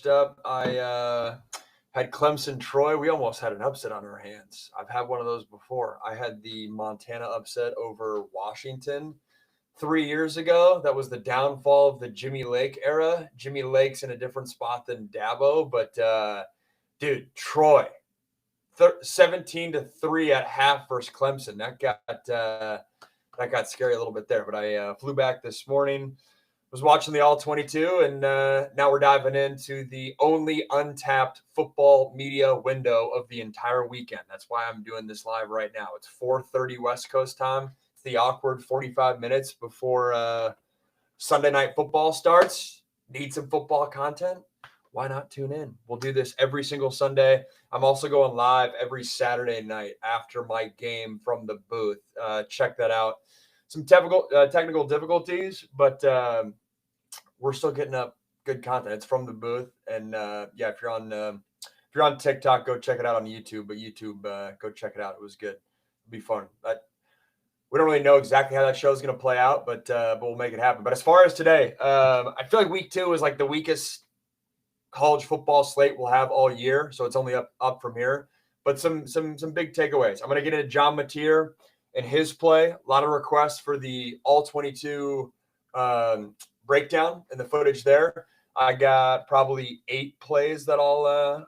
First up, I had Clemson Troy. We almost had an upset on our hands. I've had one of those before. I had the Montana upset over Washington 3 years ago. That was the downfall of the Jimmy Lake era. Jimmy Lake's in a different spot than Dabo, but dude, Troy, 17-3 at half versus Clemson. That got scary a little bit there. But I flew back this morning. Was watching the All 22, and now we're diving into the only untapped football media window of the entire weekend. That's why I'm doing this live right now. It's 4:30 West Coast time. It's the awkward 45 minutes before Sunday night football starts. Need some football content? Why not tune in? We'll do this every single Sunday. I'm also going live every Saturday night after my game from the booth. Check that out. Some technical difficulties, but we're still getting up good content. It's from the booth, and yeah, if you're on TikTok, go check it out on YouTube. But YouTube, go check it out. It was good. It'll be fun. We don't really know exactly how that show is going to play out, but we'll make it happen. But as far as today, I feel like week 2 is like the weakest college football slate we'll have all year, so it's only up from here. But some big takeaways. I'm going to get into John Mateer and his play. A lot of requests for the All 22 breakdown and the footage there. I got probably 8 plays that I'll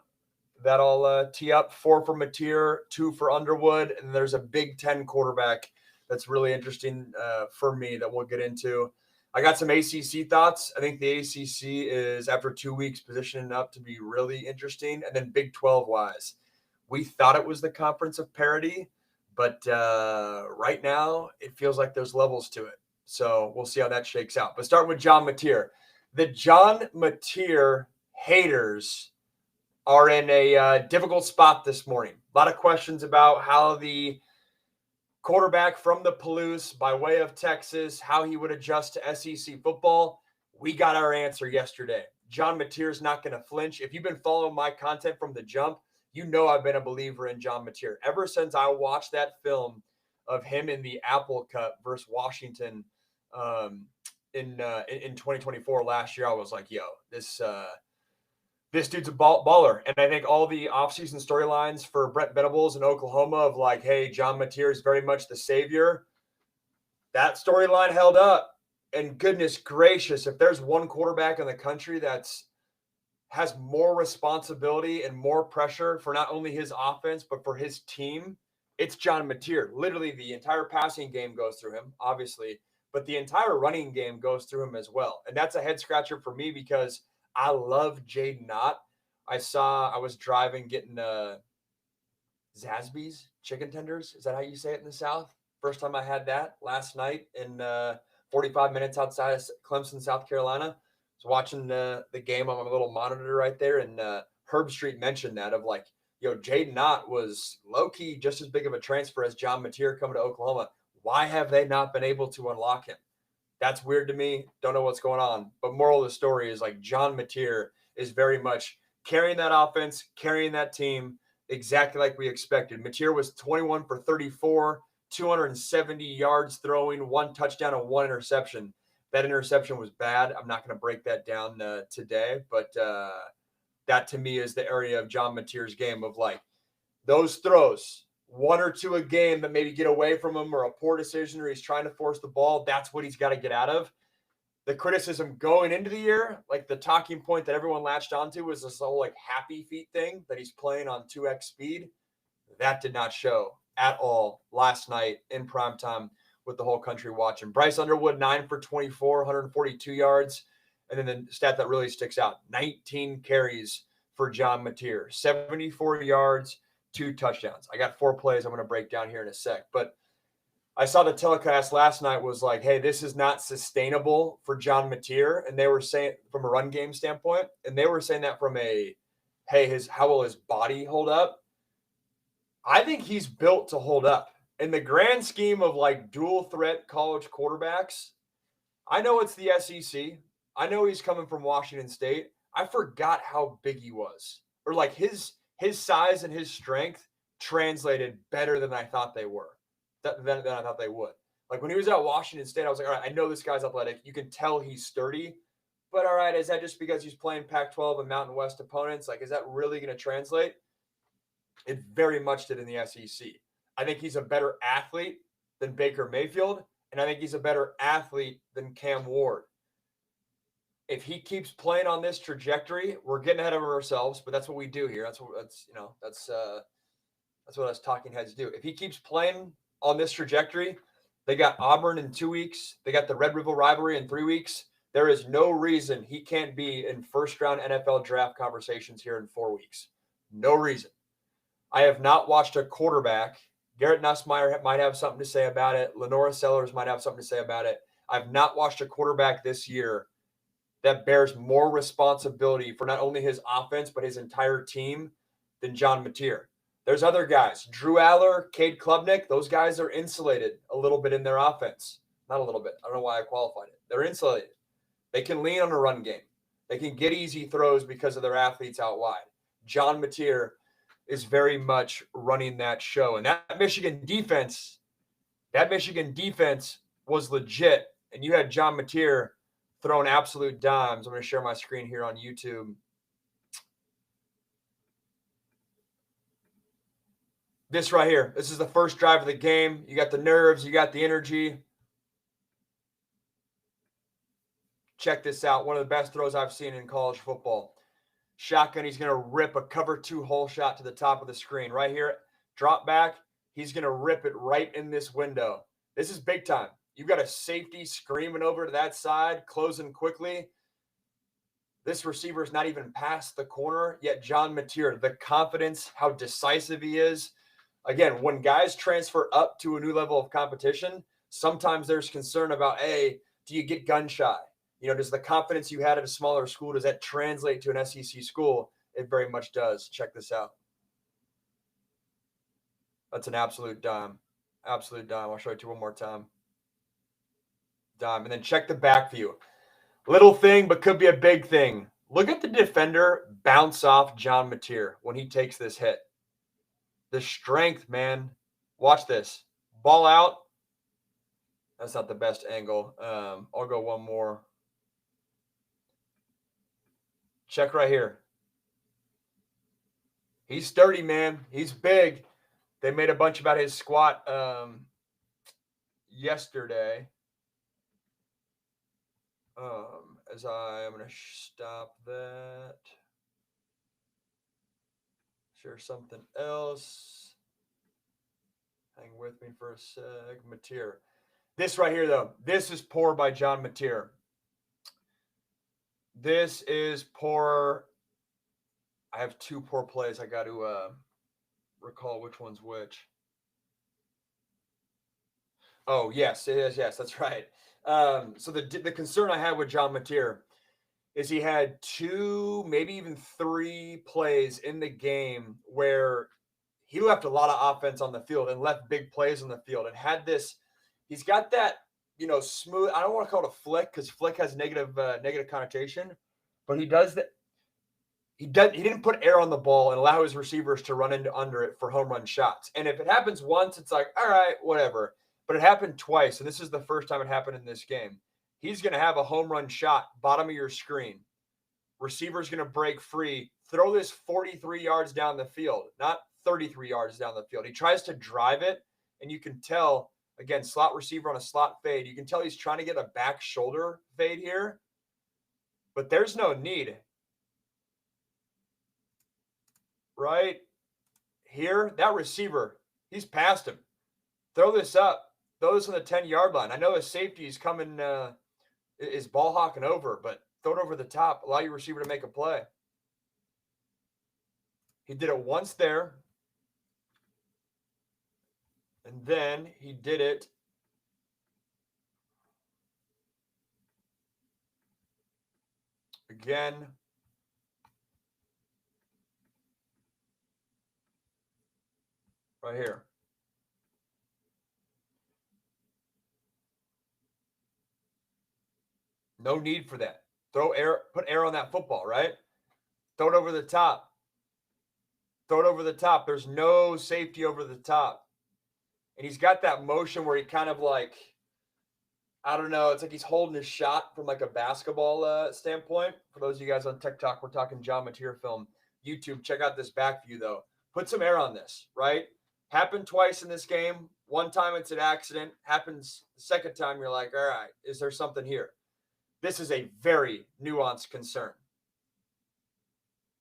tee up. 4 for Mateer, 2 for Underwood, and there's a Big Ten quarterback that's really interesting for me that we'll get into. I got some ACC thoughts. I think the ACC is, after 2 weeks, positioning up to be really interesting. And then Big 12-wise, we thought it was the conference of parity, but right now it feels like there's levels to it. So we'll see how that shakes out. But starting with John Mateer. The John Mateer haters are in a difficult spot this morning. A lot of questions about how the quarterback from the Palouse by way of Texas, how he would adjust to SEC football. We got our answer yesterday. John Mateer's not going to flinch. If you've been following my content from the jump, you know I've been a believer in John Mateer. Ever since I watched that film of him in the Apple Cup versus Washington in 2024 last year, I was like, yo, this dude's a baller. And I think all the offseason storylines for Brent Venables in Oklahoma of like, hey, John Mateer is very much the savior. That storyline held up. And goodness gracious, if there's one quarterback in the country has more responsibility and more pressure for not only his offense, but for his team, it's John Mateer. Literally the entire passing game goes through him, obviously, but the entire running game goes through him as well. And that's a head scratcher for me because I love Jaden Ott. I was driving getting Zaxby's chicken tenders. Is that how you say it in the South? First time I had that last night in 45 minutes outside of Clemson, South Carolina. I was watching the game on my little monitor right there, and Herb Street mentioned that of like, yo, Jaden Ott was low-key just as big of a transfer as John Mateer coming to Oklahoma. Why have they not been able to unlock him? That's weird to me. Don't know what's going on. But moral of the story is like John Mateer is very much carrying that offense, carrying that team exactly like we expected. Mateer was 21 for 34, 270 yards throwing, 1 touchdown and 1 interception. That interception was bad. I'm not going to break that down today, but that to me is the area of John Mateer's game of like those throws, 1 or 2 a game that maybe get away from him or a poor decision or he's trying to force the ball. That's what he's got to get out of. The criticism going into the year, like the talking point that everyone latched onto was this whole like happy feet thing that he's playing on 2x speed. That did not show at all last night in primetime with the whole country watching. Bryce Underwood, 9 for 24, 142 yards. And then the stat that really sticks out, 19 carries for John Mateer, 74 yards, 2 touchdowns. I got 4 plays I'm going to break down here in a sec. But I saw the telecast last night was like, hey, this is not sustainable for John Mateer. And they were saying from a run game standpoint, and they were saying that from a, hey, how will his body hold up? I think he's built to hold up. In the grand scheme of like dual threat college quarterbacks, I know it's the SEC. I know he's coming from Washington State. I forgot how big he was. Or like his size and his strength translated better than I thought they were. Than I thought they would. Like when he was at Washington State, I was like, all right, I know this guy's athletic. You can tell he's sturdy. But all right, is that just because he's playing Pac-12 and Mountain West opponents? Like, is that really going to translate? It very much did in the SEC. I think he's a better athlete than Baker Mayfield, and I think he's a better athlete than Cam Ward. If he keeps playing on this trajectory, we're getting ahead of ourselves, but that's what we do here. That's what us talking heads do. If he keeps playing on this trajectory, they got Auburn in 2 weeks. They got the Red River rivalry in 3 weeks. There is no reason he can't be in first-round NFL draft conversations here in 4 weeks. No reason. I have not watched a quarterback. Garrett Nussmeier might have something to say about it. Lenora Sellers might have something to say about it. I've not watched a quarterback this year that bears more responsibility for not only his offense, but his entire team than John Mateer. There's other guys. Drew Aller, Cade Klubnik, those guys are insulated a little bit in their offense. Not a little bit. I don't know why I qualified it. They're insulated. They can lean on a run game. They can get easy throws because of their athletes out wide. John Mateer is very much running that show. And that Michigan defense was legit. And you had John Mateer throwing absolute dimes. I'm going to share my screen here on YouTube. This right here. This is the first drive of the game. You got the nerves. You got the energy. Check this out. One of the best throws I've seen in college football. Shotgun, he's going to rip a cover 2 hole shot to the top of the screen. Right here, drop back. He's going to rip it right in this window. This is big time. You've got a safety screaming over to that side, closing quickly. This receiver is not even past the corner, yet John Mateer, the confidence, how decisive he is. Again, when guys transfer up to a new level of competition, sometimes there's concern about, hey, do you get gun shy? Does the confidence you had at a smaller school, does that translate to an SEC school? It very much does. Check this out. That's an absolute dime. Absolute dime. I'll show it to you one more time. Dime. And then check the back view. Little thing, but could be a big thing. Look at the defender bounce off John Mateer when he takes this hit. The strength, man. Watch this. Ball out. That's not the best angle. I'll go one more. Check right here. He's sturdy, man. He's big. They made a bunch about his squat yesterday. As I'm going to stop that. Share something else. Hang with me for a sec. Mateer. This right here, though. This is poor by John Mateer. This is poor. I have 2 poor plays. I got to recall which one's which. Oh, yes. Yes, that's right. So the concern I had with John Mateer is he had 2, maybe even 3 plays in the game where he left a lot of offense on the field and left big plays on the field and had this. He's got that, smooth. I don't want to call it a flick because flick has negative connotation, but he does that. He didn't put air on the ball and allow his receivers to run under it for home run shots. And if it happens once, it's like, all right, whatever. But it happened twice, and this is the first time it happened in this game. He's going to have a home run shot, bottom of your screen. Receiver's going to break free. Throw this 43 yards down the field, not 33 yards down the field. He tries to drive it, and you can tell, again, slot receiver on a slot fade. You can tell he's trying to get a back shoulder fade here, but there's no need. Right here, that receiver, he's past him. Throw this up. Throw this on the 10-yard line. I know his safety is coming, is ball hawking over, but throw it over the top. Allow your receiver to make a play. He did it once there. And then he did it again. Right here. No need for that. Throw air, put air on that football, right? Throw it over the top. Throw it over the top. There's no safety over the top. And he's got that motion where he kind of like, I don't know. It's like he's holding his shot from like a basketball standpoint. For those of you guys on TikTok, we're talking John Mateer film. YouTube, check out this back view though. Put some air on this, right? Happened twice in this game. One time it's an accident. Happens the second time, you're like, all right, is there something here? This is a very nuanced concern.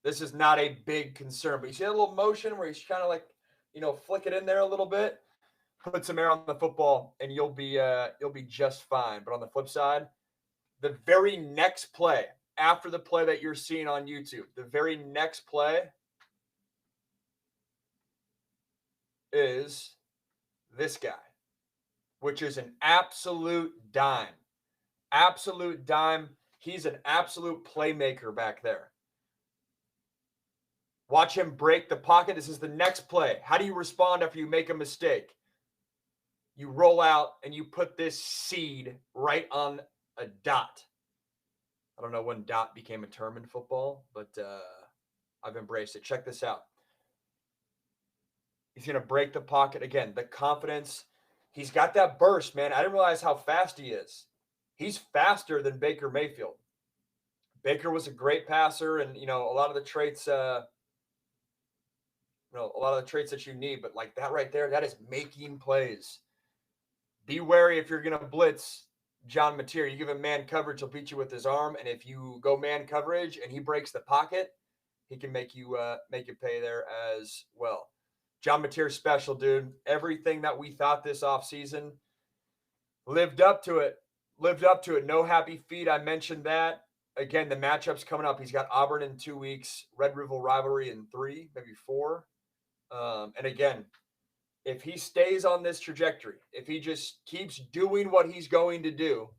This is not a big concern, but you see that little motion where he's kind of like, flick it in there a little bit, put some air on the football, and you'll be just fine. But on the flip side, the very next play after the play that you're seeing on YouTube, the very next play is this guy, which is an absolute dime. Absolute dime. He's an absolute playmaker back there. Watch him break the pocket. This is the next play. How do you respond after you make a mistake? You roll out and you put this seed right on a dot. I don't know when dot became a term in football, but I've embraced it. Check this out. He's going to break the pocket. Again, the confidence. He's got that burst, man. I didn't realize how fast he is. He's faster than Baker Mayfield. Baker was a great passer, and, a lot of the traits that you need, but like that right there, that is making plays. Be wary if you're going to blitz John Mateer. You give him man coverage, he'll beat you with his arm. And if you go man coverage and he breaks the pocket, he can make you pay there as well. John Mateer's special, dude. Everything that we thought this offseason lived up to it. No happy feet. I mentioned that. Again, the matchup's coming up. He's got Auburn in 2 weeks, Red River rivalry in 3, maybe 4. And again, if he stays on this trajectory, if he just keeps doing what he's going to do,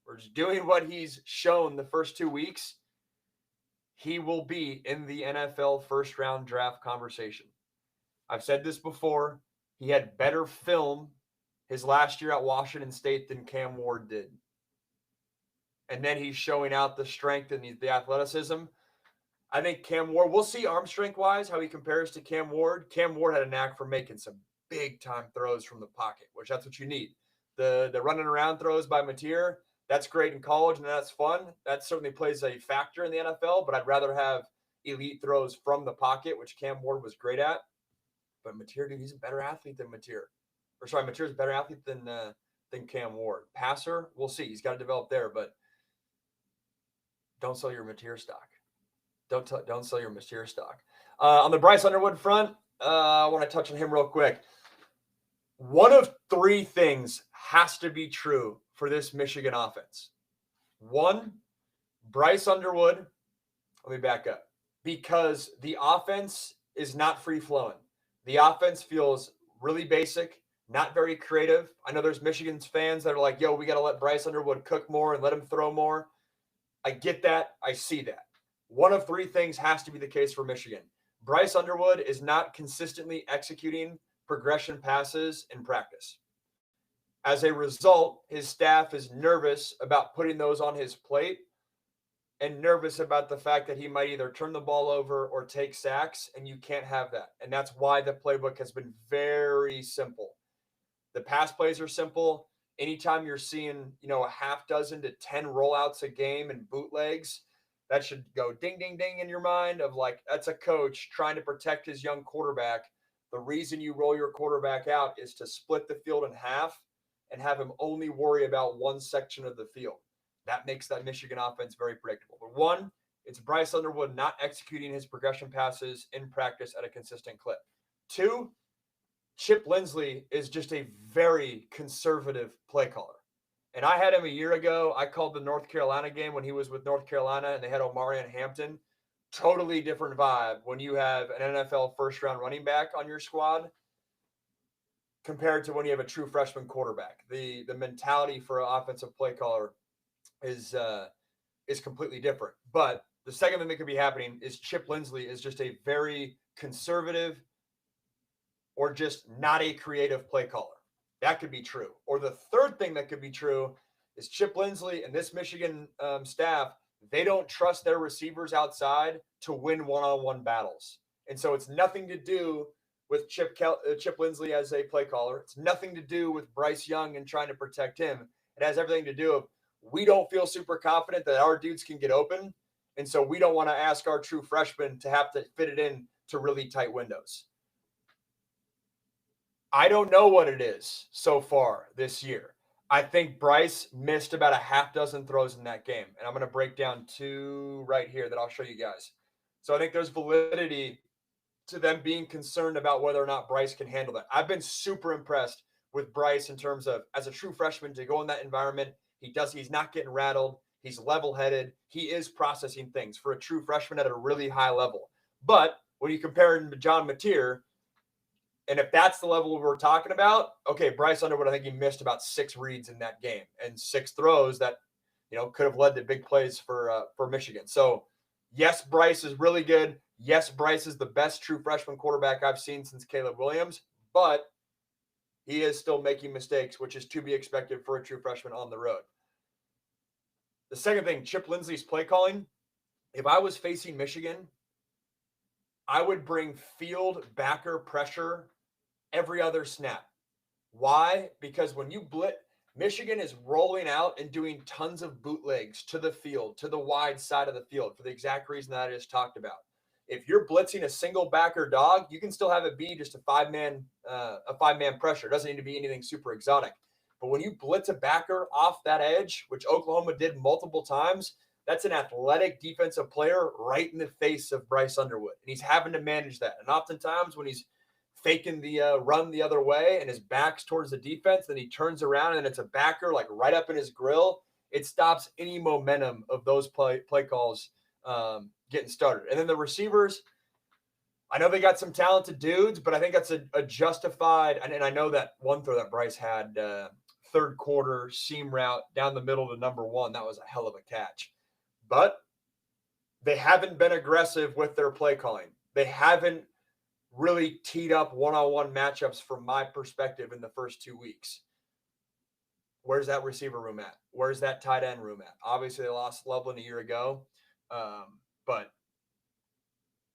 or just doing what he's shown the first 2 weeks, he will be in the NFL first-round draft conversation. I've said this before. He had better film his last year at Washington State than Cam Ward did. And then he's showing out the strength and the athleticism. I think Cam Ward, we'll see arm strength-wise how he compares to Cam Ward. Cam Ward had a knack for making some big-time throws from the pocket, which that's what you need. The running around throws by Mateer, that's great in college, and that's fun. That certainly plays a factor in the NFL, but I'd rather have elite throws from the pocket, which Cam Ward was great at. But Mateer, dude, he's a better athlete than Mateer. Mateer's a better athlete than Cam Ward. Passer, we'll see. He's got to develop there, but don't sell your Mateer stock. Don't sell your Mateer stock. On the Bryce Underwood front, I want to touch on him real quick. One of 3 things has to be true for this Michigan offense. 1, Bryce Underwood, let me back up, because the offense is not free-flowing. The offense feels really basic, not very creative. I know there's Michigan fans that are like, yo, we got to let Bryce Underwood cook more and let him throw more. I get that. I see that. One of 3 things has to be the case for Michigan. Bryce Underwood is not consistently executing progression passes in practice. As a result, his staff is nervous about putting those on his plate and nervous about the fact that he might either turn the ball over or take sacks, and you can't have that. And that's why the playbook has been very simple. The pass plays are simple. Anytime you're seeing, a half dozen to 10 rollouts a game and bootlegs, that should go ding, ding, ding in your mind of like, that's a coach trying to protect his young quarterback. The reason you roll your quarterback out is to split the field in half and have him only worry about one section of the field. That makes that Michigan offense very predictable. But 1, it's Bryce Underwood not executing his progression passes in practice at a consistent clip. 2, Chip Lindsey is just a very conservative play caller. And I had him a year ago. I called the North Carolina game when he was with North Carolina and they had Omarion Hampton. Totally different vibe when you have an NFL first-round running back on your squad compared to when you have a true freshman quarterback. The mentality for an offensive play caller is completely different. But the second thing that could be happening is Chip Lindsey is just a very conservative or just not a creative play caller. That could be true. Or the third thing that could be true is Chip Lindsey and this Michigan staff, they don't trust their receivers outside to win one-on-one battles. And so it's nothing to do with Chip Lindsey as a play caller. It's nothing to do with Bryce Young and trying to protect him. It has everything to do with we don't feel super confident that our dudes can get open. And so we don't want to ask our true freshmen to have to fit it in to really tight windows. I don't know what it is so far this year. I think Bryce missed about a half dozen throws in that game. And I'm going to break down 2 right here that I'll show you guys. So I think there's validity to them being concerned about whether or not Bryce can handle that. I've been super impressed with Bryce in terms of, as a true freshman, to go in that environment. He's not getting rattled. He's level-headed. He is processing things for a true freshman at a really high level. But when you compare him to John Mateer, and if that's the level we're talking about, okay, Bryce Underwood, I think he missed about 6 reads in that game and 6 throws that, could have led to big plays for Michigan. So, yes, Bryce is really good. Yes, Bryce is the best true freshman quarterback I've seen since Caleb Williams, but he is still making mistakes, which is to be expected for a true freshman on the road. The second thing, Chip Lindsey's play calling. If I was facing Michigan, I would bring field backer pressure every other snap. Why? Because when you blitz, Michigan is rolling out and doing tons of bootlegs to the field, to the wide side of the field, for the exact reason that I just talked about. If you're blitzing a single backer dog, you can still have it be just a five-man pressure. It doesn't need to be anything super exotic. But when you blitz a backer off that edge, which Oklahoma did multiple times, that's an athletic defensive player right in the face of Bryce Underwood. And he's having to manage that. And oftentimes when he's faking the run the other way and his back's towards the defense, then he turns around and it's a backer like right up in his grill, it stops any momentum of those play calls getting started. And then the receivers, I know they got some talented dudes, but I think that's a justified, and I know that one throw that Bryce had, third quarter seam route down the middle to number 1, that was a hell of a catch. But they haven't been aggressive with their play calling. They haven't really teed up one-on-one matchups from my perspective in the first 2 weeks. Where's that receiver room at? Where's that tight end room at? Obviously, they lost Loveland a year ago. But,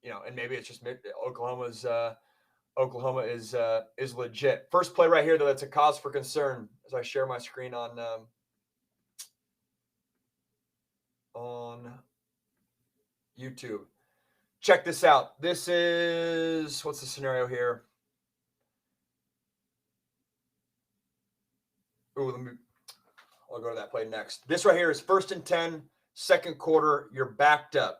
and maybe it's just Oklahoma is legit. First play right here, though, that's a cause for concern as I share my screen on YouTube. Check this out. This is, what's the scenario here? I'll go to that play next. This right here is 1st and 10, second quarter. You're backed up.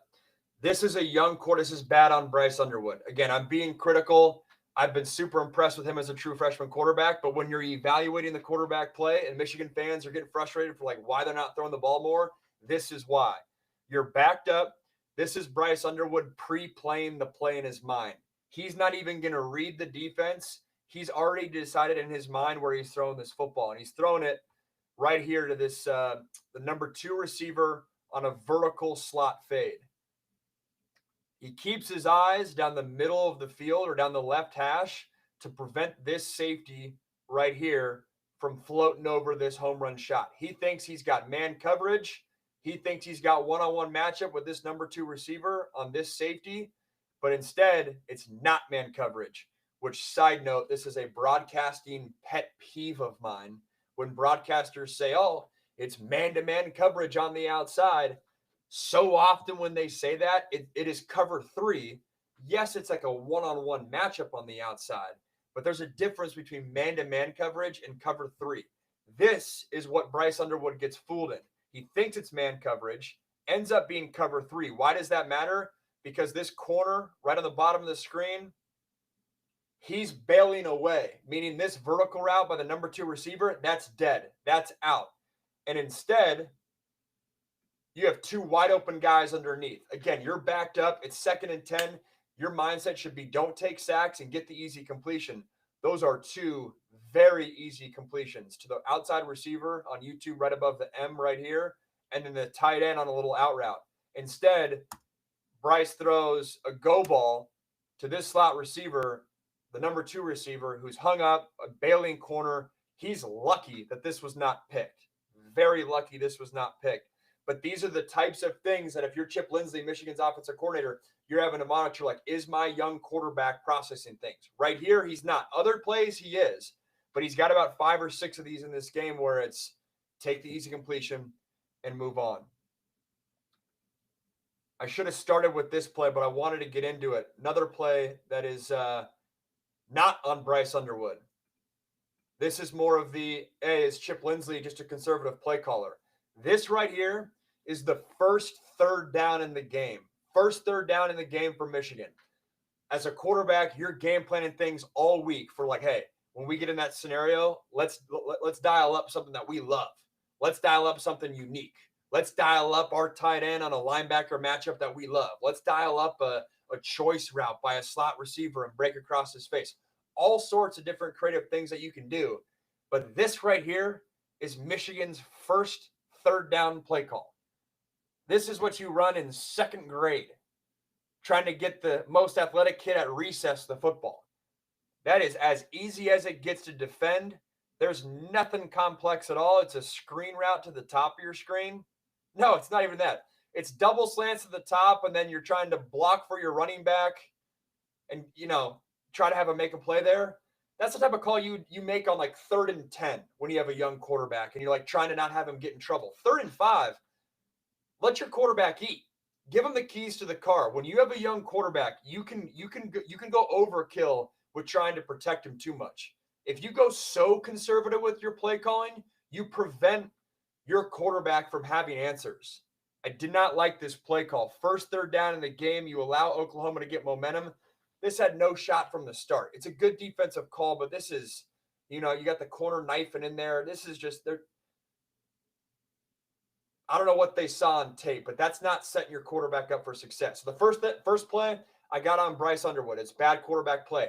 This is a young quarter. This is bad on Bryce Underwood. Again, I'm being critical. I've been super impressed with him as a true freshman quarterback, but when you're evaluating the quarterback play and Michigan fans are getting frustrated for why they're not throwing the ball more, this is why. You're backed up. This is Bryce Underwood pre-playing the play in his mind. He's not even going to read the defense. He's already decided in his mind where he's throwing this football, and he's throwing it right here to this the number 2 receiver on a vertical slot fade. He keeps his eyes down the middle of the field or down the left hash to prevent this safety right here from floating over this home run shot. He thinks he's got man coverage. He thinks he's got one-on-one matchup with this number 2 receiver on this safety, but instead it's not man coverage, which, side note, this is a broadcasting pet peeve of mine. When broadcasters say, oh, it's man-to-man coverage on the outside, so often when they say that, it is cover 3. Yes, it's like a one-on-one matchup on the outside, but there's a difference between man-to-man coverage and cover 3. This is what Bryce Underwood gets fooled in. He thinks it's man coverage, ends up being cover 3. Why does that matter? Because this corner right on the bottom of the screen, he's bailing away, meaning this vertical route by the number 2 receiver, that's dead. That's out. And instead, you have 2 wide open guys underneath. Again, you're backed up. It's 2nd and 10. Your mindset should be don't take sacks and get the easy completion. Those are 2 very easy completions to the outside receiver on YouTube right above the M right here, and then the tight end on a little out route. Instead, Bryce throws a go ball to this slot receiver, the number 2 receiver, who's hung up, a bailing corner. He's lucky that this was not picked. Very lucky this was not picked. But these are the types of things that if you're Chip Lindsey, Michigan's offensive coordinator, you're having to monitor, is my young quarterback processing things? Right here, he's not. Other plays, he is. But he's got about 5 or 6 of these in this game where it's take the easy completion, and move on. I should have started with this play, but I wanted to get into it. Another play that is not on Bryce Underwood. This is more of the, hey, is Chip Lindsey just a conservative play caller? This right here is the first third down in the game. First third down in the game for Michigan. As a quarterback, you're game planning things all week for like, hey, when we get in that scenario, let's dial up something that we love. Let's dial up something unique. Let's dial up our tight end on a linebacker matchup that we love. Let's dial up a choice route by a slot receiver and break across his face. All sorts of different creative things that you can do. But this right here is Michigan's first third down play call. This is what you run in second grade, trying to get the most athletic kid at recess the football. That is as easy as it gets to defend. There's nothing complex at all. It's a screen route to the top of your screen. No, it's not even that. It's double slants at the top, and then you're trying to block for your running back and, try to have him make a play there. That's the type of call you make on like 3rd and 10 when you have a young quarterback and you're like trying to not have him get in trouble. 3rd and 5, let your quarterback eat. Give him the keys to the car. When you have a young quarterback, you can go overkill with trying to protect him too much. If you go so conservative with your play calling, you prevent your quarterback from having answers. I did not like this play call. First third down in the game, you allow Oklahoma to get momentum. This had no shot from the start. It's a good defensive call, but this is, you got the corner knifing in there. This is just, I don't know what they saw on tape, but that's not setting your quarterback up for success. So the first play I got on Bryce Underwood. It's bad quarterback play.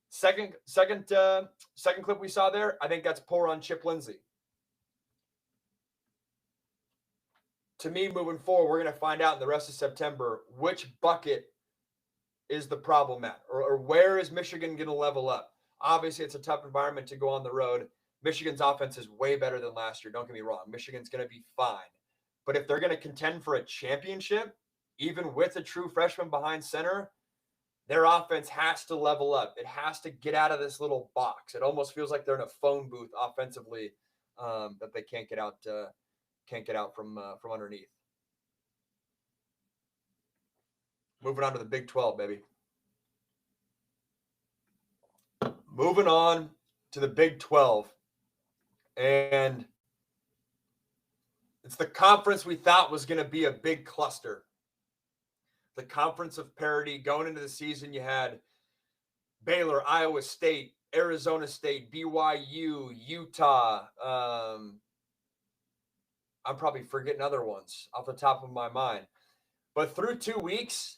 Second clip we saw there, I think that's poor on Chip Lindsey. To me, moving forward, we're going to find out in the rest of September which bucket is the problem at, or where is Michigan going to level up? Obviously, it's a tough environment to go on the road. Michigan's offense is way better than last year. Don't get me wrong. Michigan's going to be fine. But if they're going to contend for a championship, even with a true freshman behind center, their offense has to level up. It has to get out of this little box. It almost feels like they're in a phone booth offensively that they can't get out from underneath. Moving on to the Big 12, baby. Moving on to the Big 12. And it's the conference we thought was going to be a big cluster. The conference of parity. Going into the season, you had Baylor, Iowa State, Arizona State, BYU, Utah. I'm probably forgetting other ones off the top of my mind. But through 2 weeks,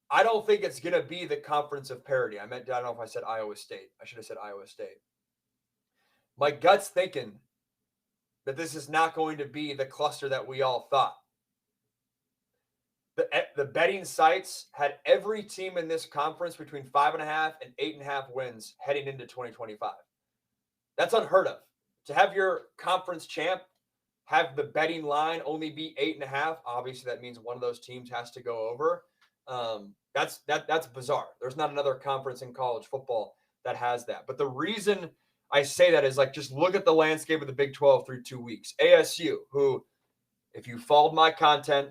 I don't think it's going to be the conference of parity. I don't know if I said Iowa State. I should have said Iowa State. My gut's thinking that this is not going to be the cluster that we all thought. The betting sites had every team in this conference between 5.5 and 8.5 wins heading into 2025. That's unheard of. To have your conference champ have the betting line only be 8.5, obviously that means one of those teams has to go over. That's bizarre. There's not another conference in college football that has that. But the reason I say that is just look at the landscape of the Big 12 through 2 weeks. ASU, who, if you followed my content,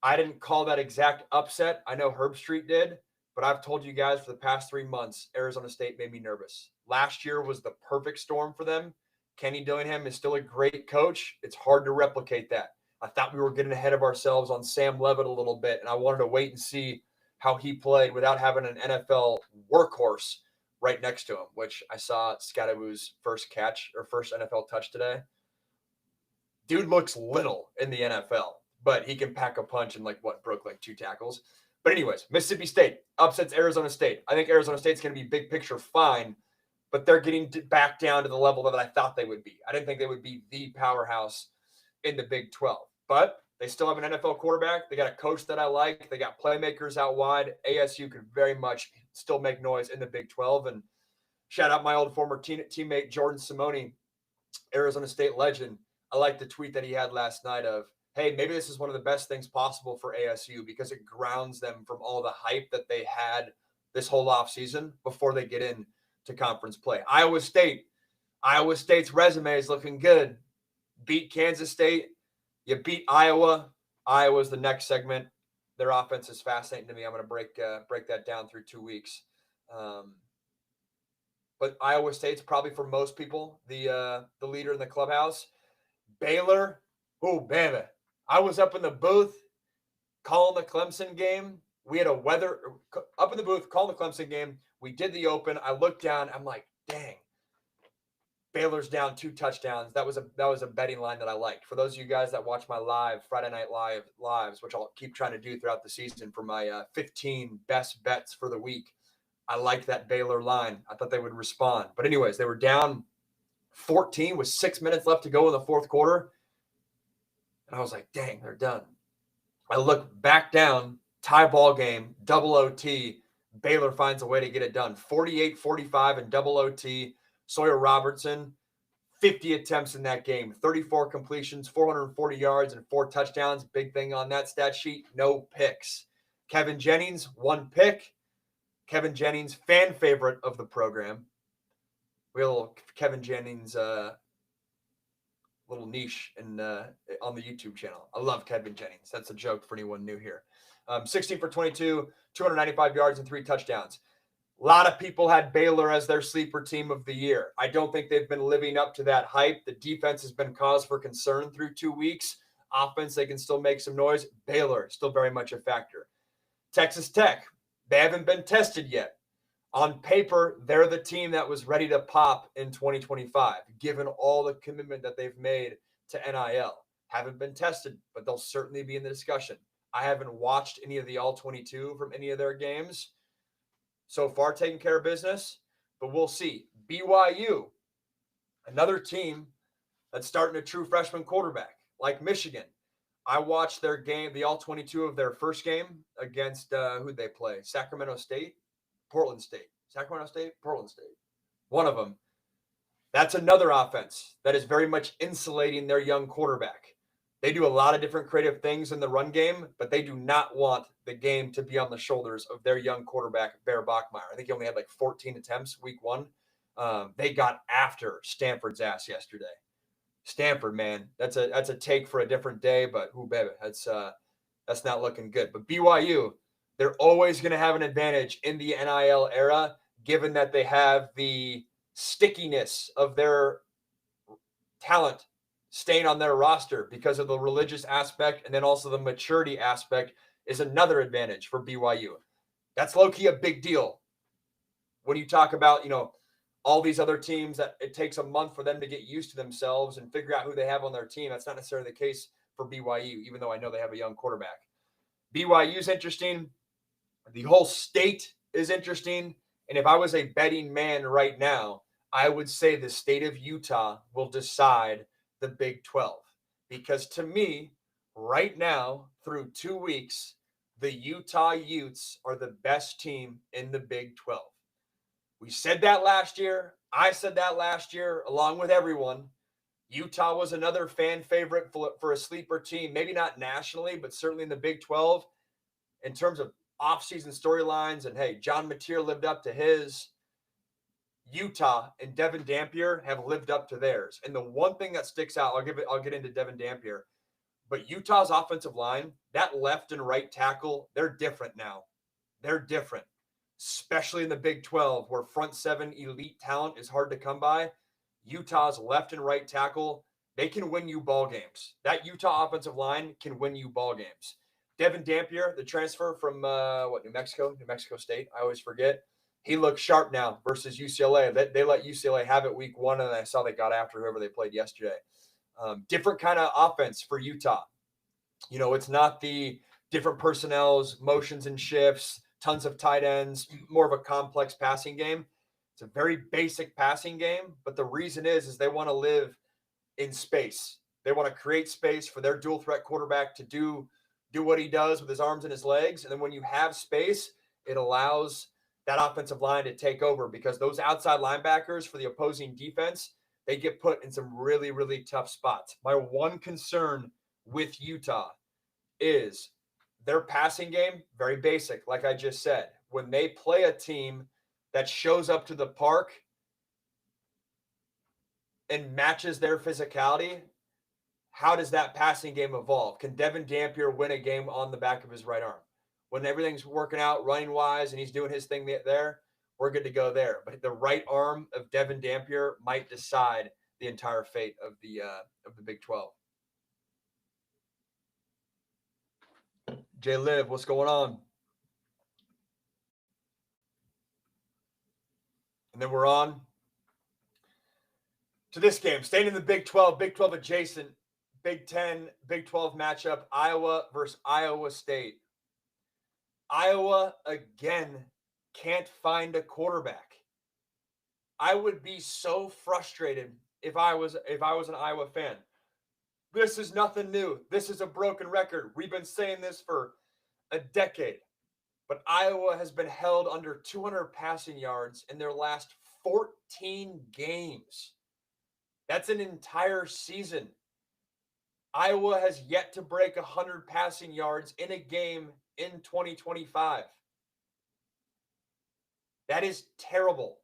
I didn't call that exact upset. I know Herb Street did, but I've told you guys for the past 3 months, Arizona State made me nervous. Last year was the perfect storm for them. Kenny Dillingham is still a great coach. It's hard to replicate that. I thought we were getting ahead of ourselves on Sam Leavitt a little bit, and I wanted to wait and see how he played without having an NFL workhorse right next to him, which I saw Scadaboo's first NFL touch today. Dude looks little in the NFL, but he can pack a punch and broke 2 tackles. But anyways, Mississippi State upsets Arizona State. I think Arizona State's going to be big picture fine, but they're getting back down to the level that I thought they would be. I didn't think they would be the powerhouse in the Big 12, but they still have an NFL quarterback. They got a coach that I like. They got playmakers out wide. ASU could very much still make noise in the Big 12. And shout out my old former teammate, Jordan Simone, Arizona State legend. I like the tweet that he had last night of, hey, maybe this is one of the best things possible for ASU because it grounds them from all the hype that they had this whole offseason before they get into conference play. Iowa State's resume is looking good. beat Kansas State. You beat Iowa. Iowa's the next segment. Their offense is fascinating to me. I'm going to break that down through 2 weeks. But Iowa State's probably for most people the leader in the clubhouse. Baylor, oh baby, I was up in the booth calling the Clemson game. We had a weather up in the booth calling the Clemson game. We did the open. I looked down. I'm like, dang, Baylor's down 2 touchdowns. That was a betting line that I liked. For those of you guys that watch my Friday Night lives, which I'll keep trying to do throughout the season for my 15 best bets for the week, I liked that Baylor line. I thought they would respond. But anyways, they were down 14 with 6 minutes left to go in the fourth quarter. And I was like, dang, they're done. I look back down, tie ball game, double OT. Baylor finds a way to get it done. 48-45 in double OT. Sawyer Robertson, 50 attempts in that game, 34 completions, 440 yards, and 4 touchdowns. Big thing on that stat sheet, no picks. Kevin Jennings, 1 pick. Kevin Jennings, fan favorite of the program. We have a little Kevin Jennings little niche on the YouTube channel. I love Kevin Jennings. That's a joke for anyone new here. 16 for 22, 295 yards and 3 touchdowns. A lot of people had Baylor as their sleeper team of the year. I don't think they've been living up to that hype. The defense has been cause for concern through 2 weeks. Offense, they can still make some noise. Baylor, still very much a factor. Texas Tech, they haven't been tested yet. On paper, they're the team that was ready to pop in 2025, given all the commitment that they've made to NIL. Haven't been tested, but they'll certainly be in the discussion. I haven't watched any of the All-22 from any of their games. So far, taking care of business, but we'll see. BYU, another team that's starting a true freshman quarterback, like Michigan. I watched their game, the All-22 of their first game against, who'd they play? Sacramento State? Portland State. Sacramento State? Portland State. One of them. That's another offense that is very much insulating their young quarterback. They do a lot of different creative things in the run game, but they do not want the game to be on the shoulders of their young quarterback, Bear Bachmeier. I think he only had like 14 attempts week 1. They got after Stanford's ass yesterday. Stanford, man, that's a take for a different day, but who baby, that's not looking good. But BYU, they're always going to have an advantage in the NIL era, given that they have the stickiness of their talent staying on their roster because of the religious aspect, and then also the maturity aspect is another advantage for BYU. That's low-key a big deal. When you talk about, all these other teams that it takes a month for them to get used to themselves and figure out who they have on their team, that's not necessarily the case for BYU, even though I know they have a young quarterback. BYU is interesting. The whole state is interesting. And if I was a betting man right now, I would say the state of Utah will decide the Big 12. Because to me, right now, through 2 weeks, the Utah Utes are the best team in the Big 12. We said that last year. I said that last year, along with everyone. Utah was another fan favorite for a sleeper team, maybe not nationally, but certainly in the Big 12 in terms of offseason storylines. And hey, John Mateer lived up to his. Utah and Devin Dampier have lived up to theirs. And the one thing that sticks out, I'll get into Devin Dampier, but Utah's offensive line, that left and right tackle, they're different now. They're different, especially in the Big 12 where front 7 elite talent is hard to come by. Utah's left and right tackle, they can win you ball games. That Utah offensive line can win you ball games. Devin Dampier, the transfer from New Mexico State, I always forget. He looks sharp now versus UCLA. They let UCLA have it week 1, and I saw they got after whoever they played yesterday. Different kind of offense for Utah. It's not the different personnels, motions and shifts, tons of tight ends, more of a complex passing game. It's a very basic passing game, but the reason is they want to live in space. They want to create space for their dual threat quarterback to do what he does with his arms and his legs. And then when you have space, it allows that offensive line to take over because those outside linebackers for the opposing defense, they get put in some really, really tough spots. My one concern with Utah is their passing game, very basic, like I just said. When they play a team that shows up to the park and matches their physicality, how does that passing game evolve? Can Devin Dampier win a game on the back of his right arm? When everything's working out running wise and he's doing his thing there, we're good to go there. But the right arm of Devin Dampier might decide the entire fate of the Big 12. Jay Liv, what's going on? And then we're on to this game. Staying in the Big 12 adjacent, Big 10, Big 12 matchup, Iowa versus Iowa State. Iowa, again, can't find a quarterback. I would be so frustrated if I was an Iowa fan. This is nothing new. This is a broken record. We've been saying this for a decade. But Iowa has been held under 200 passing yards in their last 14 games. That's an entire season. Iowa has yet to break 100 passing yards in a game in 2025. That is terrible.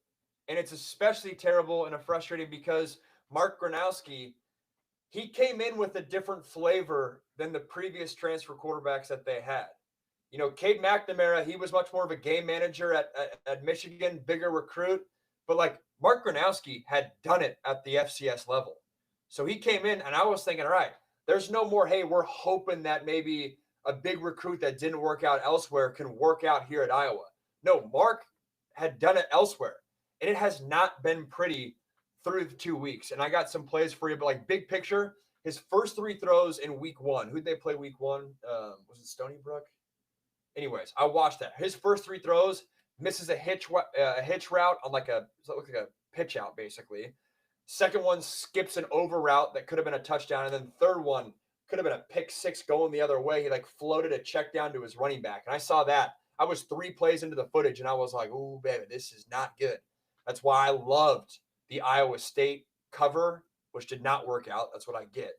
And it's especially terrible and frustrating because Mark Gronowski, he came in with a different flavor than the previous transfer quarterbacks that they had. You know, Cade McNamara, he was much more of a game manager at Michigan, bigger recruit. But like Mark Gronowski had done it at the FCS level. So he came in and I was thinking, all right, there's no more, hey, we're hoping that maybe a big recruit that didn't work out elsewhere can work out here at Iowa. No, Mark had done it elsewhere. And it has not been pretty through the 2 weeks. And I got some plays for you, but like big picture, his first 3 throws in week 1. Who'd they play week 1? Was it Stony Brook? Anyways, I watched that. His first 3 throws, misses a hitch route on like a pitch out, basically. Second one skips an over route that could have been a touchdown. And then third one could have been a pick 6 going the other way. He like floated a check down to his running back. And I saw that. I was 3 plays into the footage and I was like, ooh, baby, this is not good. That's why I loved the Iowa State cover, which did not work out. That's what I get.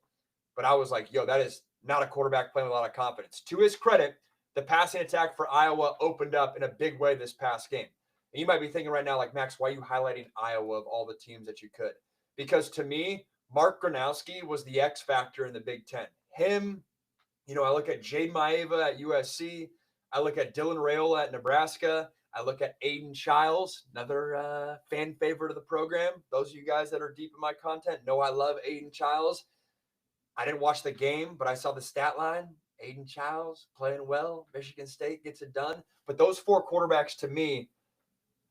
But I was like, yo, that is not a quarterback playing with a lot of confidence. To his credit, the passing attack for Iowa opened up in a big way this past game. And you might be thinking right now, like, Max, why are you highlighting Iowa of all the teams that you could? Because to me, Mark Gronowski was the X factor in the Big Ten. Him, you know, I look at Jade Maeva at USC. I look at Dylan Raiola at Nebraska. I look at Aiden Childs, another fan favorite of the program. Those of you guys that are deep in my content know I love Aiden Childs. I didn't watch the game, but I saw the stat line. Aiden Childs playing well. Michigan State gets it done. But those 4 quarterbacks, to me,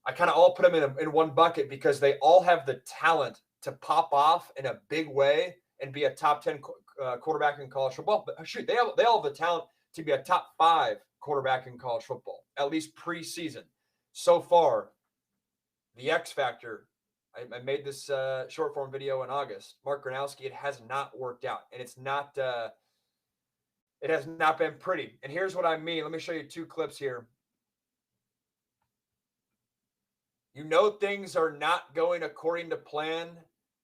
I kind of all put them in one bucket because they all have the talent to pop off in a big way and be a top 10 quarterback in college football. But shoot, they all have the talent to be a top 5 quarterback in college football, at least preseason. So far, the X factor, I made this short form video in August. Mark Gronowski, it has not worked out, and it's not. It has not been pretty. And here's what I mean. Let me show you 2 clips here. You know things are not going according to plan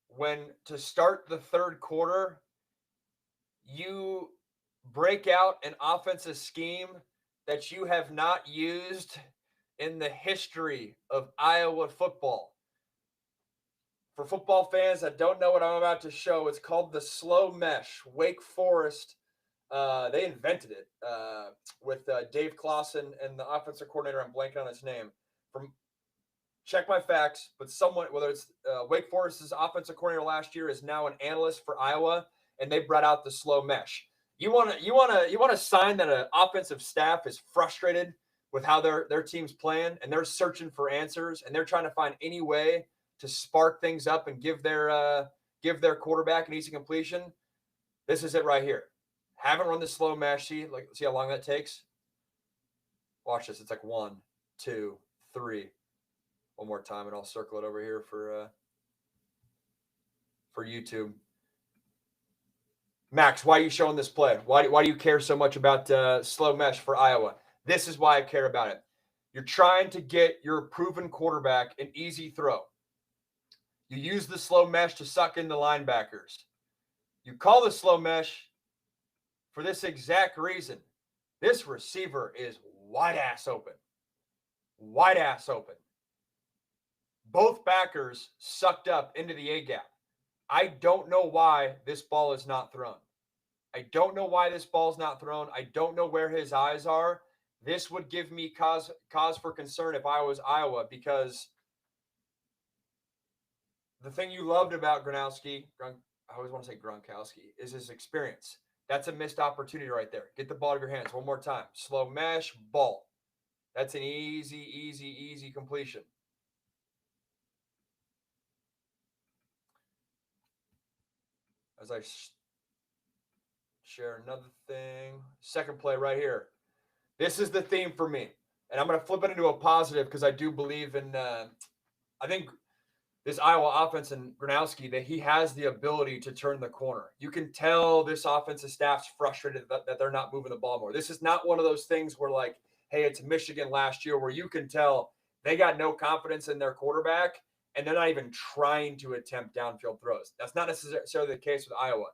when, to start the third quarter, you break out an offensive scheme that you have not used in the history of Iowa football. For football fans that don't know what I'm about to show, it's called the slow mesh. Wake Forest, they invented it with Dave Clawson and the offensive coordinator. I'm blanking on his name. Check my facts, but someone, whether it's Wake Forest's offensive coordinator last year, is now an analyst for Iowa, and they brought out the slow mesh. You want to sign that an offensive staff is frustrated with how their team's playing, and they're searching for answers, and they're trying to find any way to spark things up and give their quarterback an easy completion. This is it right here. Haven't run the slow mesh. See how long that takes. Watch this. It's like 1, 2, 3. One more time, and I'll circle it over here for YouTube. Max, why are you showing this play? Why do you care so much about slow mesh for Iowa? This is why I care about it. You're trying to get your proven quarterback an easy throw. You use the slow mesh to suck in the linebackers. You call the slow mesh for this exact reason. This receiver is wide ass open. Wide ass open. Both backers sucked up into the A-gap. I don't know why this ball is not thrown. I don't know why this ball's not thrown. I don't know where his eyes are. This would give me cause for concern if I was Iowa, because the thing you loved about Gronowski, I always want to say Gronkowski, is his experience. That's a missed opportunity right there. Get the ball out of your hands one more time. Slow mesh, ball. That's an easy completion. As I share another thing. Second play right here. This is the theme for me. And I'm going to flip it into a positive because I do believe in, I think this Iowa offense and Gronowski, that he has the ability to turn the corner. You can tell this offensive staff's frustrated that they're not moving the ball more. This is not one of those things where, like, hey, it's Michigan last year, where you can tell they got no confidence in their quarterback and they're not even trying to attempt downfield throws. That's not necessarily the case with Iowa.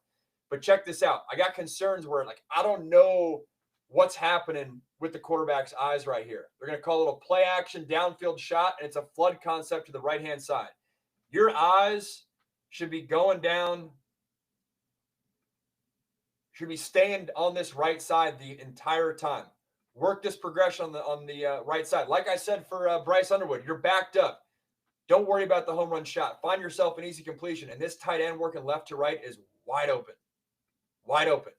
But check this out. I got concerns where, like, I don't know what's happening with the quarterback's eyes right here. They're going to call it a play action downfield shot, and it's a flood concept to the right-hand side. Your eyes should be going down, should be staying on this right side the entire time. Work this progression on the right side. Like I said for Bryce Underwood, you're backed up. Don't worry about the home run shot. Find yourself an easy completion. And this tight end working left to right is wide open. Wide open.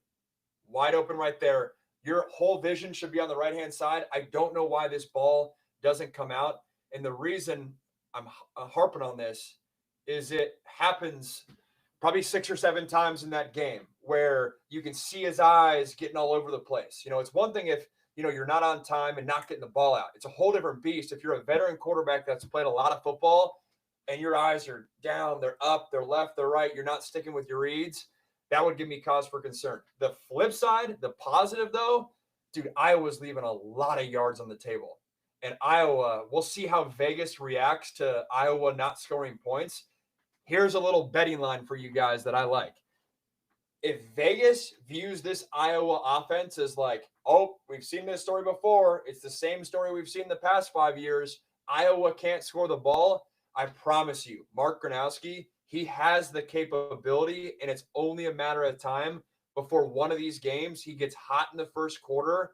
Wide open right there. Your whole vision should be on the right-hand side. I don't know why this ball doesn't come out. And the reason I'm harping on this is it happens probably 6 or 7 times in that game where you can see his eyes getting all over the place. You know, it's one thing if, you know, you're not on time and not getting the ball out. It's a whole different beast if you're a veteran quarterback that's played a lot of football and your eyes are down, they're up, they're left, they're right, you're not sticking with your reads. That would give me cause for concern. The flip side, the positive though, dude, Iowa's leaving a lot of yards on the table. And Iowa, we'll see how Vegas reacts to Iowa not scoring points. Here's a little betting line for you guys that I like. If Vegas views this Iowa offense as like, oh, we've seen this story before, it's the same story we've seen the past 5 years, Iowa can't score the ball, I promise you, Mark Gronowski, he has the capability, and it's only a matter of time before one of these games he gets hot in the first quarter.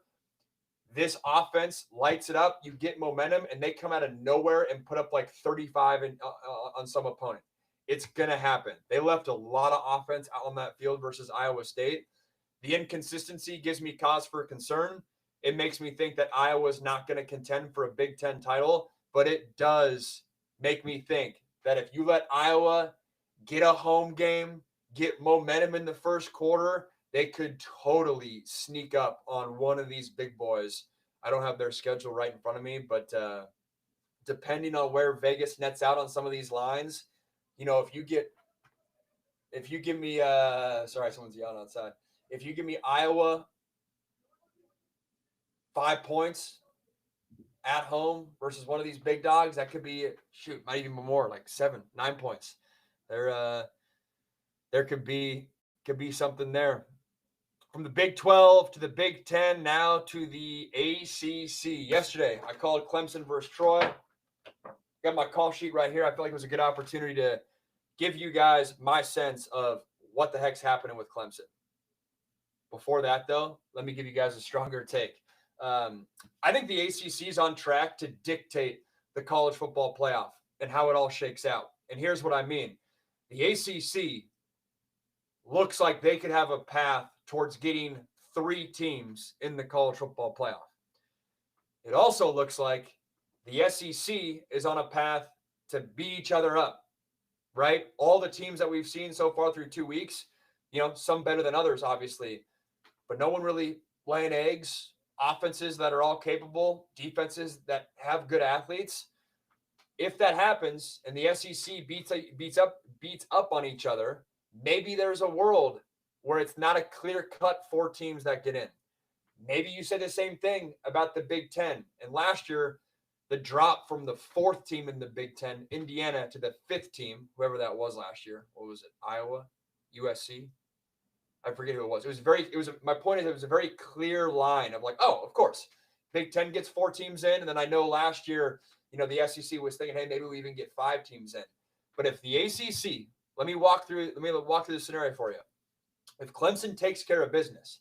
This offense lights it up, you get momentum, and they come out of nowhere and put up like 35 on some opponent. It's going to happen. They left a lot of offense out on that field versus Iowa State. The inconsistency gives me cause for concern. It makes me think that Iowa's not going to contend for a Big Ten title, but it does make me think that if you let Iowa get a home game, get momentum in the first quarter, they could totally sneak up on one of these big boys. I don't have their schedule right in front of me, but depending on where Vegas nets out on some of these lines, you know, if you give me sorry, someone's yelling outside. If you give me Iowa 5 points at home versus one of these big dogs, that could be, shoot, might even be more, like 7, 9 points. There could be something there. From the Big 12 to the Big 10, now to the ACC. Yesterday, I called Clemson versus Troy. Got my call sheet right here. I feel like it was a good opportunity to give you guys my sense of what the heck's happening with Clemson. Before that, though, let me give you guys a stronger take. I think the ACC is on track to dictate the college football playoff and how it all shakes out. And here's what I mean. The ACC looks like they could have a path towards getting 3 teams in the college football playoff. It also looks like the SEC is on a path to beat each other up, right? All the teams that we've seen so far through 2 weeks, you know, some better than others, obviously, but no one really laying eggs. Offenses that are all capable, defenses that have good athletes. If that happens and the SEC beats up on each other, maybe there's a world where it's not a clear-cut 4 teams that get in. Maybe you say the same thing about the Big Ten. And last year, the drop from the 4th team in the Big Ten, Indiana, to the 5th team, whoever that was last year. What was it? Iowa? USC? I forget who it was. My point is, it was a very clear line of like, oh, of course, Big Ten gets 4 teams in. And then I know last year, you know, the SEC was thinking, hey, maybe we even get 5 teams in. But if the ACC, let me walk through the scenario for you. If Clemson takes care of business,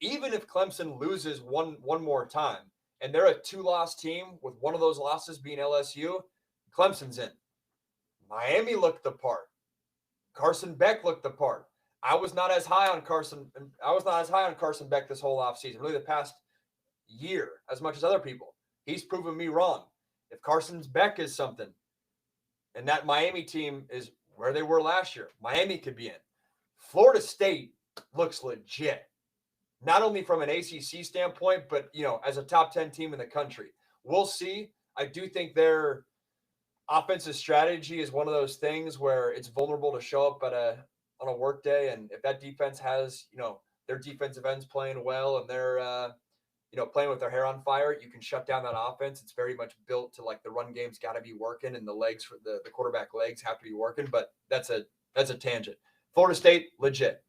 even if Clemson loses one more time, and they're a 2-loss team with one of those losses being LSU, Clemson's in. Miami looked the part. Carson Beck looked the part. I was not as high on Carson Beck this whole offseason, really the past year, as much as other people. He's proven me wrong. If Carson Beck is something, and that Miami team is where they were last year, Miami could be in. Florida State looks legit, not only from an ACC standpoint, but, as a top 10 team in the country. We'll see. I do think their offensive strategy is one of those things where it's vulnerable to show up on a work day. And if that defense has, their defensive ends playing well and they're, playing with their hair on fire, you can shut down that offense. It's very much built to like the run game's got to be working and the legs for the quarterback legs have to be working. But that's a tangent. Florida State, legit.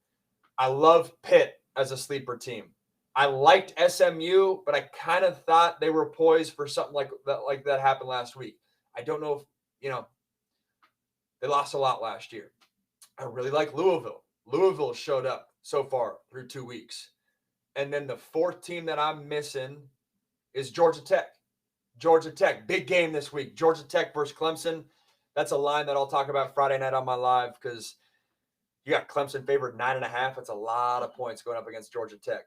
I love Pitt as a sleeper team. I liked SMU, but I kind of thought they were poised for something like that happened last week. I don't know if, they lost a lot last year. I really like Louisville. Louisville showed up so far through 2 weeks. And then the fourth team that I'm missing is Georgia Tech. Georgia Tech, big game this week. Georgia Tech versus Clemson. That's a line that I'll talk about Friday night on my live because you got Clemson favored 9.5. That's a lot of points going up against Georgia Tech.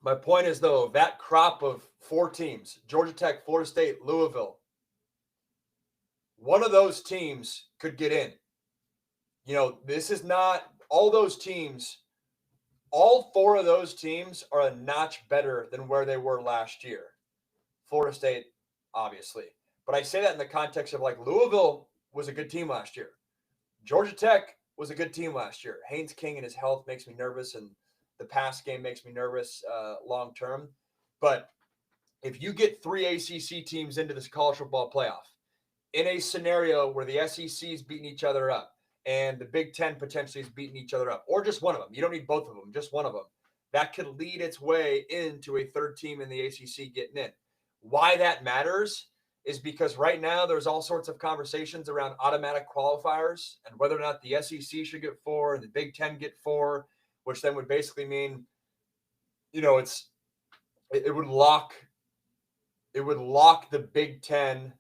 My point is, though, that crop of 4 teams, Georgia Tech, Florida State, Louisville, one of those teams could get in. This is not all those teams. All 4 of those teams are a notch better than where they were last year. Florida State, obviously. But I say that in the context of like Louisville was a good team last year. Georgia Tech was a good team last year. Haynes King and his health makes me nervous, and the pass game makes me nervous long term. But if you get 3 ACC teams into this college football playoff in a scenario where the SEC is beating each other up and the Big Ten potentially is beating each other up, or just one of them, you don't need both of them, just one of them, that could lead its way into a third team in the ACC getting in. Why that matters is because right now there's all sorts of conversations around automatic qualifiers and whether or not the SEC should get 4 and the Big Ten get 4, which then would basically mean, it would lock the Big Ten.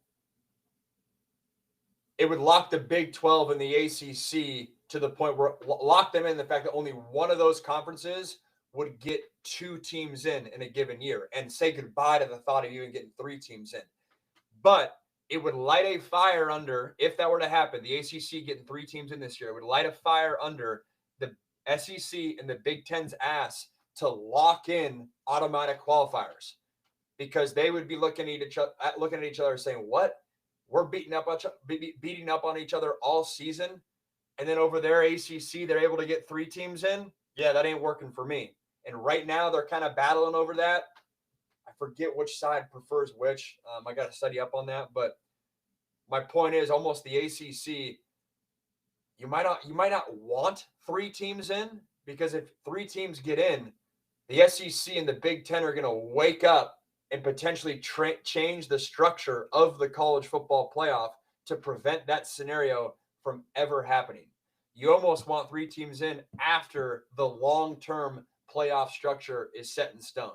It would lock the Big 12 and the ACC to the point where lock them in the fact that only one of those conferences would get 2 teams in a given year and say goodbye to the thought of even getting 3 teams in. But it would light a fire under, if that were to happen, the ACC getting 3 teams in this year, it would light a fire under the SEC and the Big Ten's ass to lock in automatic qualifiers, because they would be looking at each other saying, what? We're beating up on each other all season, and then over there, ACC, they're able to get 3 teams in? Yeah, that ain't working for me. And right now, they're kind of battling over that. I forget which side prefers which. I got to study up on that. But my point is, almost the ACC, you might not want 3 teams in, because if 3 teams get in, the SEC and the Big Ten are going to wake up and potentially change the structure of the college football playoff to prevent that scenario from ever happening. You almost want 3 teams in after the long-term playoff structure is set in stone.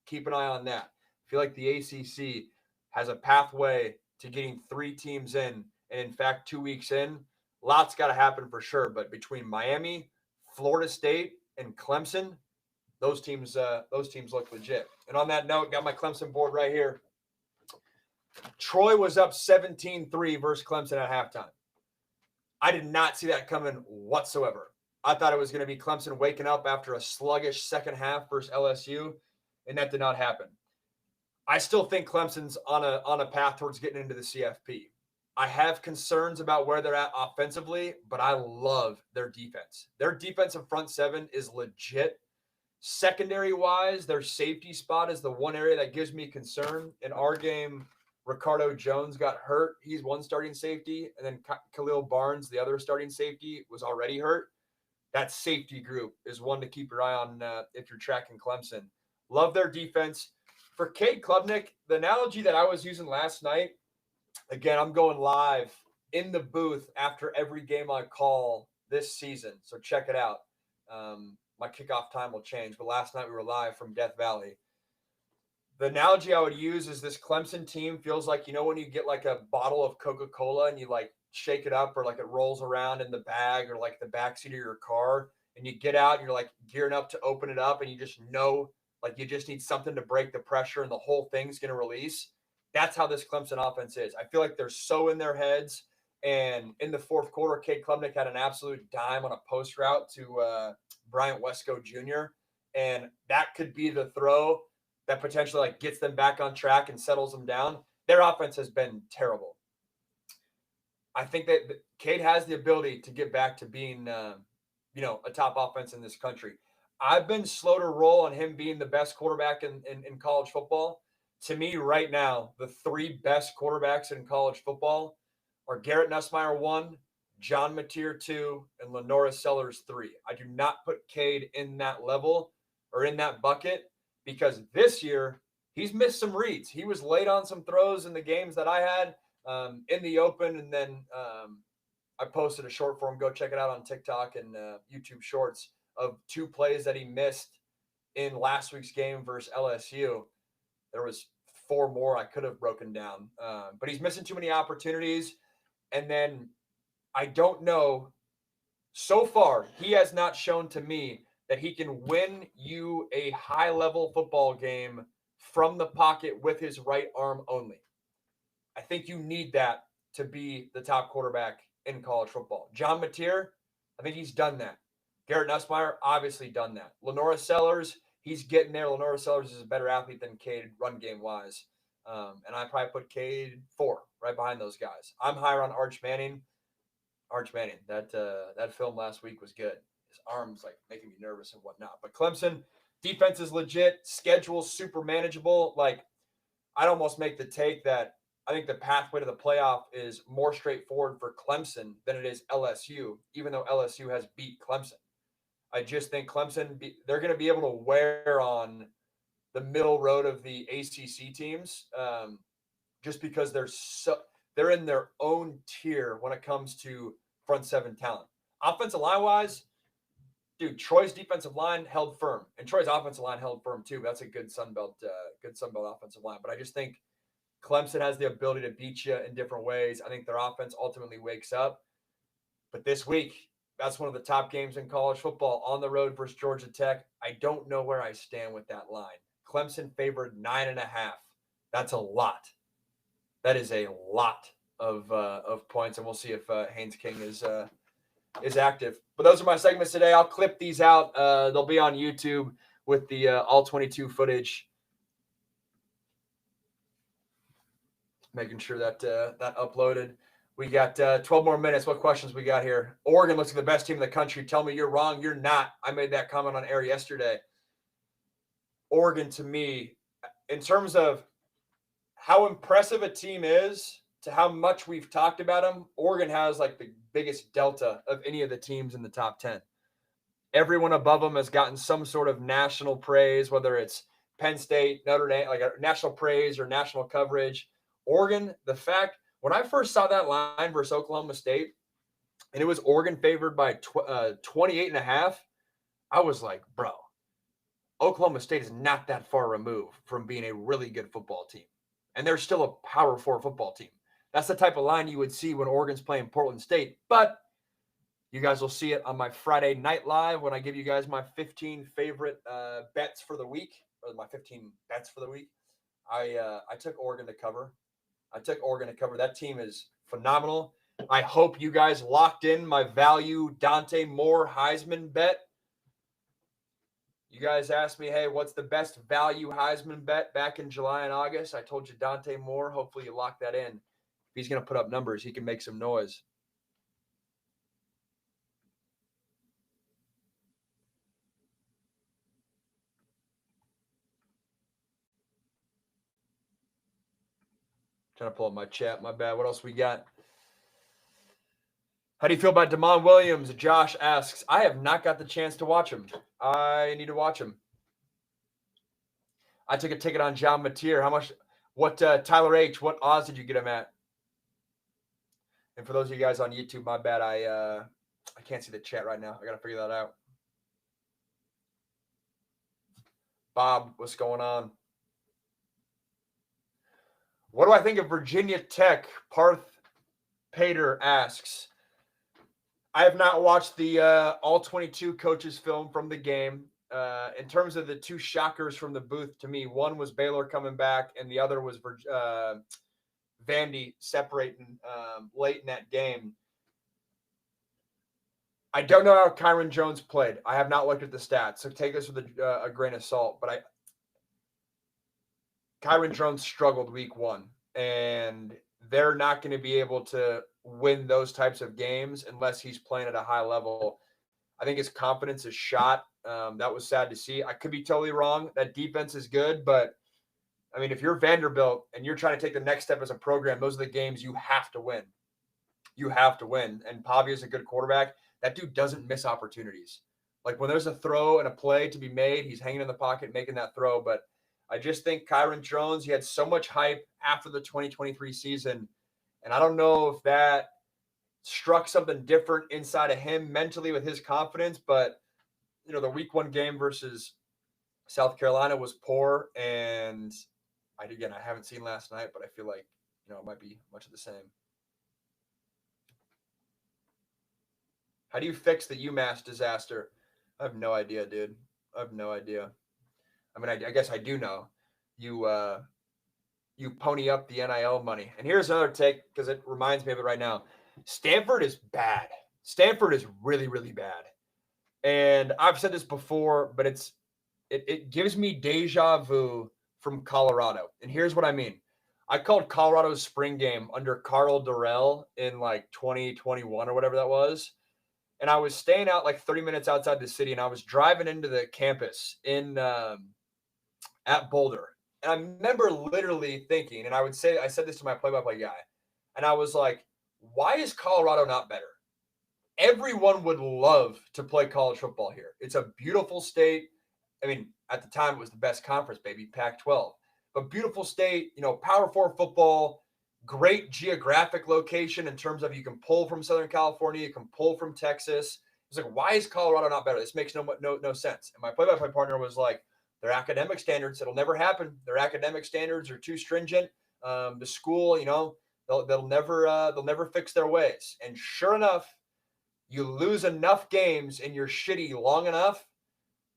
Keep an eye on that. I feel like the ACC has a pathway to getting 3 teams in, and in fact, 2 weeks in, lots got to happen for sure. But between Miami, Florida State, and Clemson, those teams look legit. And on that note, got my Clemson board right here. Troy was up 17-3 versus Clemson at halftime. I did not see that coming whatsoever. I thought it was going to be Clemson waking up after a sluggish second half versus LSU, and that did not happen. I still think Clemson's on a path towards getting into the CFP. I have concerns about where they're at offensively, but I love their defense. Their defensive front 7 is legit. Secondary-wise, their safety spot is the one area that gives me concern. In our game, Ricardo Jones got hurt. He's one starting safety. And then Khalil Barnes, the other starting safety, was already hurt. That safety group is one to keep your eye on if you're tracking Clemson. Love their defense. For Cade Klubnik, the analogy that I was using last night, again, I'm going live in the booth after every game I call this season. So check it out. My kickoff time will change, but last night we were live from Death Valley. The analogy I would use is this Clemson team feels like, when you get like a bottle of Coca-Cola and you like shake it up, or like it rolls around in the bag, or like the backseat of your car, and you get out and you're like gearing up to open it up, and you just know like you just need something to break the pressure and the whole thing's going to release. That's how this Clemson offense is. I feel like they're so in their heads. And in the fourth quarter, Cade Klubnik had an absolute dime on a post route to Bryant Wesco Jr. And that could be the throw that potentially like gets them back on track and settles them down. Their offense has been terrible. I think that Cade has the ability to get back to being, a top offense in this country. I've been slow to roll on him being the best quarterback in college football. To me, right now, the three best quarterbacks in college football are Garrett Nussmeier 1, John Mateer 2, and Lenora Sellers 3. I do not put Cade in that level or in that bucket, because this year he's missed some reads. He was late on some throws in the games that I had in the open, and then I posted a short for him. Go check it out on TikTok and YouTube Shorts of 2 plays that he missed in last week's game versus LSU. There was 4 more I could have broken down, but he's missing too many opportunities. And then I don't know. So far, he has not shown to me that he can win you a high-level football game from the pocket with his right arm only. I think you need that to be the top quarterback in college football. John Mateer, I think he's done that. Garrett Nussmeier, obviously done that. Lenora Sellers, he's getting there. Lenora Sellers is a better athlete than Cade run game-wise. And I probably put Cade 4 right behind those guys. I'm higher on Arch Manning. That film last week was good. His arm's like making me nervous and whatnot. But Clemson, defense is legit. Schedule's super manageable. Like, I'd almost make the take that I think the pathway to the playoff is more straightforward for Clemson than it is LSU, even though LSU has beat Clemson. I just think Clemson, they're going to be able to wear on the middle road of the ACC teams, just because they're in their own tier when it comes to front seven talent. Offensive line wise, dude, Troy's defensive line held firm, and Troy's offensive line held firm too. But that's a good Sun Belt offensive line. But I just think Clemson has the ability to beat you in different ways. I think their offense ultimately wakes up. But this week, that's one of the top games in college football, on the road versus Georgia Tech. I don't know where I stand with that line. Clemson favored 9.5. That's a lot. That is a lot of points, and we'll see if Haynes King is active. But those are my segments today. I'll clip these out. They'll be on YouTube with the all 22 footage. Making sure that that uploaded. We got 12 more minutes. What questions we got here? Oregon looks like the best team in the country. Tell me you're wrong. You're not. I made that comment on air yesterday. Oregon, to me, in terms of how impressive a team is to how much we've talked about them, Oregon has like the biggest delta of any of the teams in the top 10. Everyone above them has gotten some sort of national praise, whether it's Penn State, Notre Dame, like a national praise or national coverage. Oregon, the fact, when I first saw that line versus Oklahoma State, and it was Oregon favored by 28.5, I was like, bro, Oklahoma State is not that far removed from being a really good football team. And they're still a Power 4 football team. That's the type of line you would see when Oregon's playing Portland State. But you guys will see it on my Friday Night Live when I give you guys my 15 favorite bets for the week, or my 15 bets for the week. I took Oregon to cover. That team is phenomenal. I hope you guys locked in my value Dante Moore Heisman bet. You guys asked me, hey, what's the best value Heisman bet back in July and August? I told you Dante Moore. Hopefully you lock that in. If he's going to put up numbers, he can make some noise. Trying to pull up my chat. My bad. What else we got? How do you feel about Damon Williams? Josh asks. I have not got the chance to watch him. I need to watch him. I took a ticket on John Mateer. How much? What Tyler H? What odds did you get him at? And for those of you guys on YouTube, my bad. I can't see the chat right now. I got to figure that out. Bob, what's going on? What do I think of Virginia Tech? Parth Pater asks. I have not watched the all 22 coaches film from the game. In terms of the two shockers from the booth, to me, one was Baylor coming back, and the other was Vandy separating late in that game. I don't know how Kyron Jones played. I have not looked at the stats, so take this with a grain of salt. But Kyron Jones struggled week one, and they're not going to be able to win those types of games unless he's playing at a high level. I think his confidence is shot. That was sad to see. I could be totally wrong. That defense is good, but I mean, if you're Vanderbilt and you're trying to take the next step as a program, those are the games you have to win. You have to win. And Pavia is a good quarterback. That dude doesn't miss opportunities. Like when there's a throw and a play to be made, he's hanging in the pocket making that throw. But I just think Kyron Jones, he had so much hype after the 2023 season. And I don't know if that struck something different inside of him mentally with his confidence. But, you know, the week one game versus South Carolina was poor. And I haven't seen last night, but I feel like, you know, it might be much of the same. How do you fix the UMass disaster? I have no idea, dude. I have no idea. I mean, I guess I do know. You pony up the NIL money. And here's another take because it reminds me of it right now. Stanford is bad. Stanford is really, really bad. And I've said this before, but it gives me deja vu from Colorado. And here's what I mean. I called Colorado's spring game under Carl Durrell in like 2021 or whatever that was. And I was staying out like 30 minutes outside the city, and I was driving into the campus in at Boulder. And I remember literally thinking, and I said this to my play-by-play guy, and I was like, why is Colorado not better? Everyone would love to play college football here. It's a beautiful state. I mean, at the time, it was the best conference, baby, Pac-12. But beautiful state, you know, Power 4 football, great geographic location in terms of you can pull from Southern California, you can pull from Texas. It's like, why is Colorado not better? This makes no sense. And my play-by-play partner was like, their academic standards, it'll never happen. Their academic standards are too stringent. The school, you know, they'll never fix their ways. And sure enough, you lose enough games and you're shitty long enough,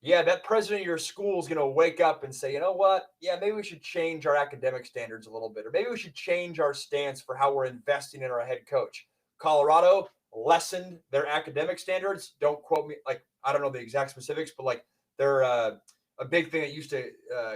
yeah, that president of your school is going to wake up and say, you know what? Yeah, maybe we should change our academic standards a little bit, or maybe we should change our stance for how we're investing in our head coach. Colorado lessened their academic standards. Don't quote me. Like, I don't know the exact specifics, but like they're a big thing that used to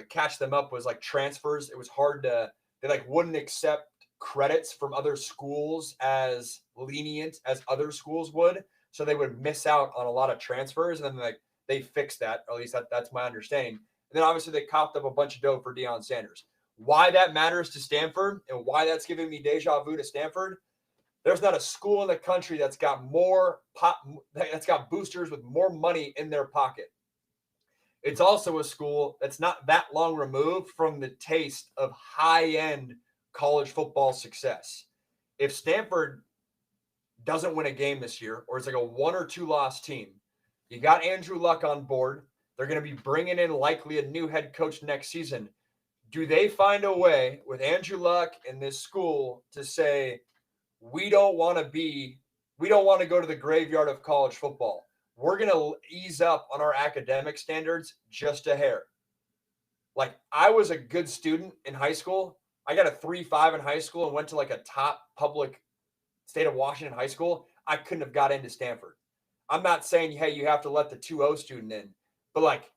catch them up was like transfers. It was hard they like wouldn't accept credits from other schools as lenient as other schools would. So they would miss out on a lot of transfers. And then they fixed that, or at least that's my understanding. And then obviously they coughed up a bunch of dough for Deion Sanders. Why that matters to Stanford and why that's giving me deja vu to Stanford, there's not a school in the country that's got boosters with more money in their pocket. It's also a school that's not that long removed from the taste of high-end college football success. If Stanford doesn't win a game this year, or it's like a 1 or 2 loss team, you got Andrew Luck on board. They're going to be bringing in likely a new head coach next season. Do they find a way with Andrew Luck and this school to say, we don't want to go to the graveyard of college football. We're going to ease up on our academic standards just a hair. Like, I was a good student in high school. I got a 3.5 in high school and went to like a top public state of Washington high school. I couldn't have got into Stanford. I'm not saying, hey, you have to let the 2.0 student in, but like,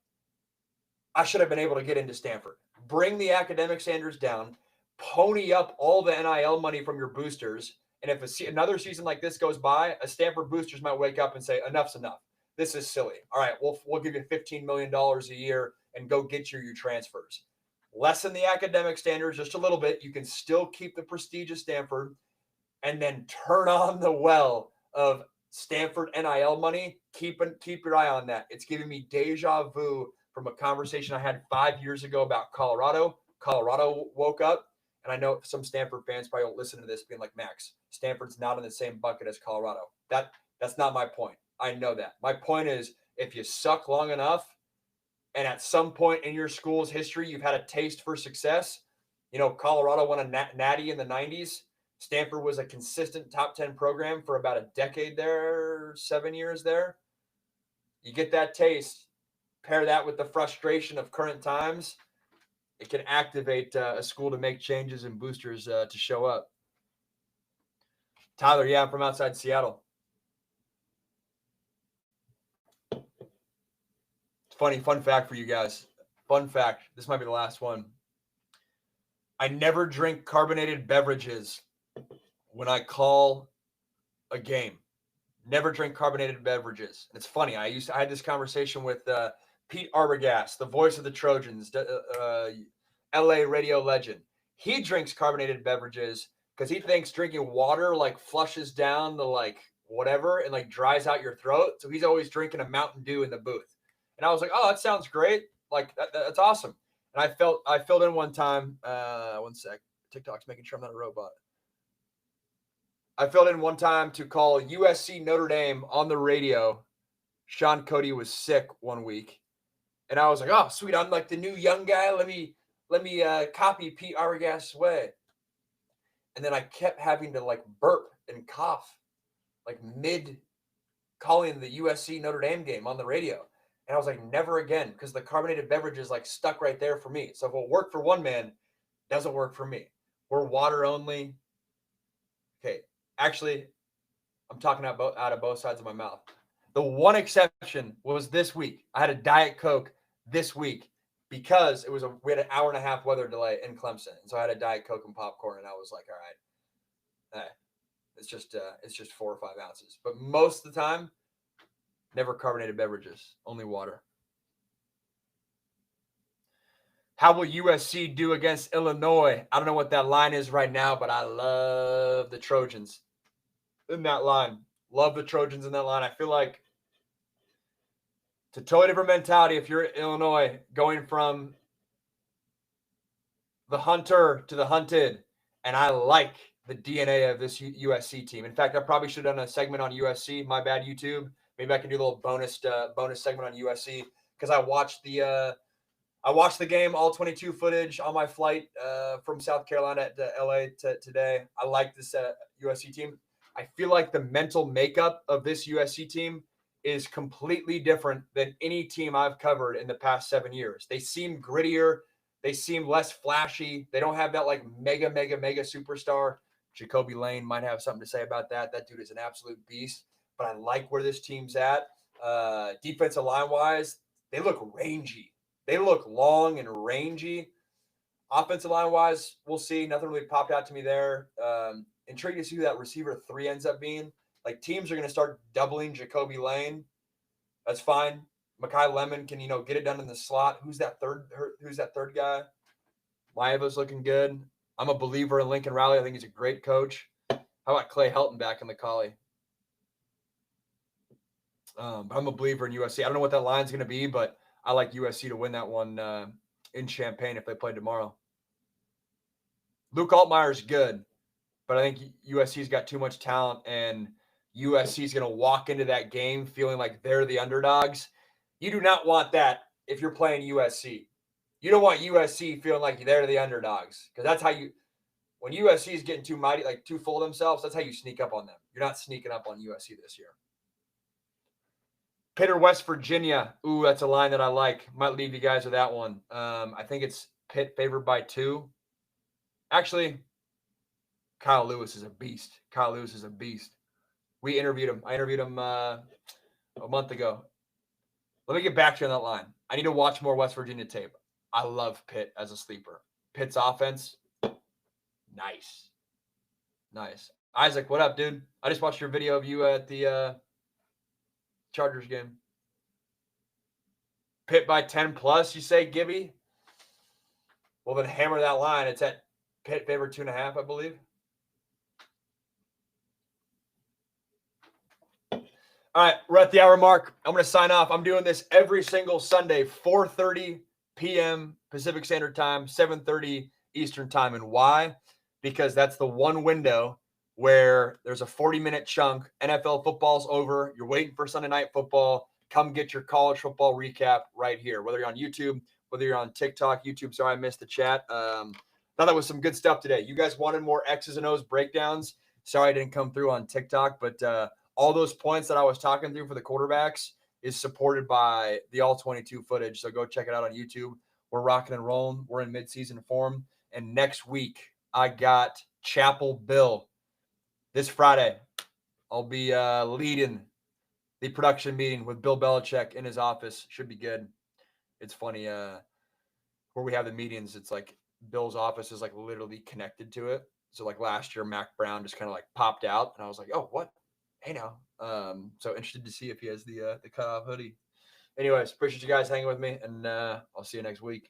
I should have been able to get into Stanford. Bring the academic standards down, pony up all the NIL money from your boosters. And if another season like this goes by, a Stanford boosters might wake up and say, enough's enough. This is silly. All right, we'll give you $15 million a year and go get your transfers. Lessen the academic standards just a little bit. You can still keep the prestige of Stanford, and then turn on the well of Stanford NIL money. Keep your eye on that. It's giving me deja vu from a conversation I had 5 years ago about Colorado. Colorado woke up, and I know some Stanford fans probably will listen to this being like, Max, Stanford's not in the same bucket as Colorado. That's not my point. I know that. My point is, if you suck long enough, and at some point in your school's history, you've had a taste for success. Colorado won a natty in the 90s. Stanford was a consistent top 10 program for about a decade there, 7 years there. You get that taste, pair that with the frustration of current times, it can activate a school to make changes and boosters to show up. Tyler, yeah, I'm from outside Seattle. Funny fun fact for you guys. Fun fact. This might be the last one. I never drink carbonated beverages when I call a game. Never drink carbonated beverages. And it's funny. I had this conversation with Pete Arbogast, the voice of the Trojans, LA radio legend. He drinks carbonated beverages because he thinks drinking water like flushes down the like whatever and like dries out your throat. So he's always drinking a Mountain Dew in the booth. And I was like, oh, that sounds great. Like that's awesome. And I filled in one time. One sec. TikTok's making sure I'm not a robot. I filled in one time to call USC Notre Dame on the radio. Sean Cody was sick one week. And I was like, oh, sweet. I'm like the new young guy. Let me copy Pete Arbogast's way. And then I kept having to like burp and cough like mid calling the USC Notre Dame game on the radio. And I was like, never again, because the carbonated beverages like stuck right there for me. So if it worked for one man, it doesn't work for me. We're water only. Okay. Actually, I'm talking out of both sides of my mouth. The one exception was this week. I had a Diet Coke this week because we had an hour and a half weather delay in Clemson. And so I had a Diet Coke and popcorn, and I was like, all right, it's just 4 or 5 ounces. But most of the time, never carbonated beverages, only water. How will USC do against Illinois? I don't know what that line is right now, but I love the Trojans in that line. Love the Trojans in that line. I feel like it's a totally different mentality if you're Illinois going from the hunter to the hunted. And I like the DNA of this USC team. In fact, I probably should have done a segment on USC. My bad, YouTube. Maybe I can do a little bonus segment on USC because I watched the game, all 22 footage on my flight from South Carolina to LA today. I like this USC team. I feel like the mental makeup of this USC team is completely different than any team I've covered in the past 7 years. They seem grittier. They seem less flashy. They don't have that like mega superstar. Jacoby Lane might have something to say about that. That dude is an absolute beast. But I like where this team's at. Defensive line-wise, they look rangy. They look long and rangy. Offensive line-wise, we'll see. Nothing really popped out to me there. Intrigued to see who that receiver 3 ends up being. Like, teams are going to start doubling Jacoby Lane. That's fine. Mekhi Lemon can, get it done in the slot. Who's that third guy? Maiava's looking good. I'm a believer in Lincoln Riley. I think he's a great coach. How about Clay Helton back in the collie? But I'm a believer in USC. I don't know what that line's going to be, but I like USC to win that one in Champaign if they play tomorrow. Luke Altmaier's good, but I think USC's got too much talent, and USC's going to walk into that game feeling like they're the underdogs. You do not want that if you're playing USC. You don't want USC feeling like they're the underdogs, because that's how when USC is getting too mighty, like too full of themselves, that's how you sneak up on them. You're not sneaking up on USC this year. Pitt or West Virginia. Ooh, that's a line that I like. Might leave you guys with that one. I think it's Pitt favored by 2. Actually, Kyle Lewis is a beast. We interviewed him. I interviewed him a month ago. Let me get back to you on that line. I need to watch more West Virginia tape. I love Pitt as a sleeper. Pitt's offense, nice. Isaac, what up, dude? I just watched your video of you at the Chargers game. Pitt by 10 plus, you say, Gibby? Well, then hammer that line. It's at Pitt favored 2.5, I believe. All right, we're at the hour mark. I'm going to sign off. I'm doing this every single Sunday, 4:30 p.m. Pacific Standard Time, 7:30 Eastern Time. And why? Because that's the one window where there's a 40-minute chunk. NFL football's over. You're waiting for Sunday night football. Come get your college football recap right here, whether you're on YouTube, whether you're on TikTok, YouTube. Sorry, I missed the chat. Thought that was some good stuff today. You guys wanted more X's and O's breakdowns. Sorry I didn't come through on TikTok, but all those points that I was talking through for the quarterbacks is supported by the all-22 footage. So go check it out on YouTube. We're rocking and rolling. We're in midseason form. And next week, I got Chapel Bill. This Friday, I'll be leading the production meeting with Bill Belichick in his office. Should be good. It's funny. Where we have the meetings, it's like Bill's office is like literally connected to it. So like last year, Mac Brown just kind of like popped out, and I was like, "Oh, what? Hey now." So interested to see if he has the cutoff hoodie. Anyways, appreciate you guys hanging with me, and I'll see you next week.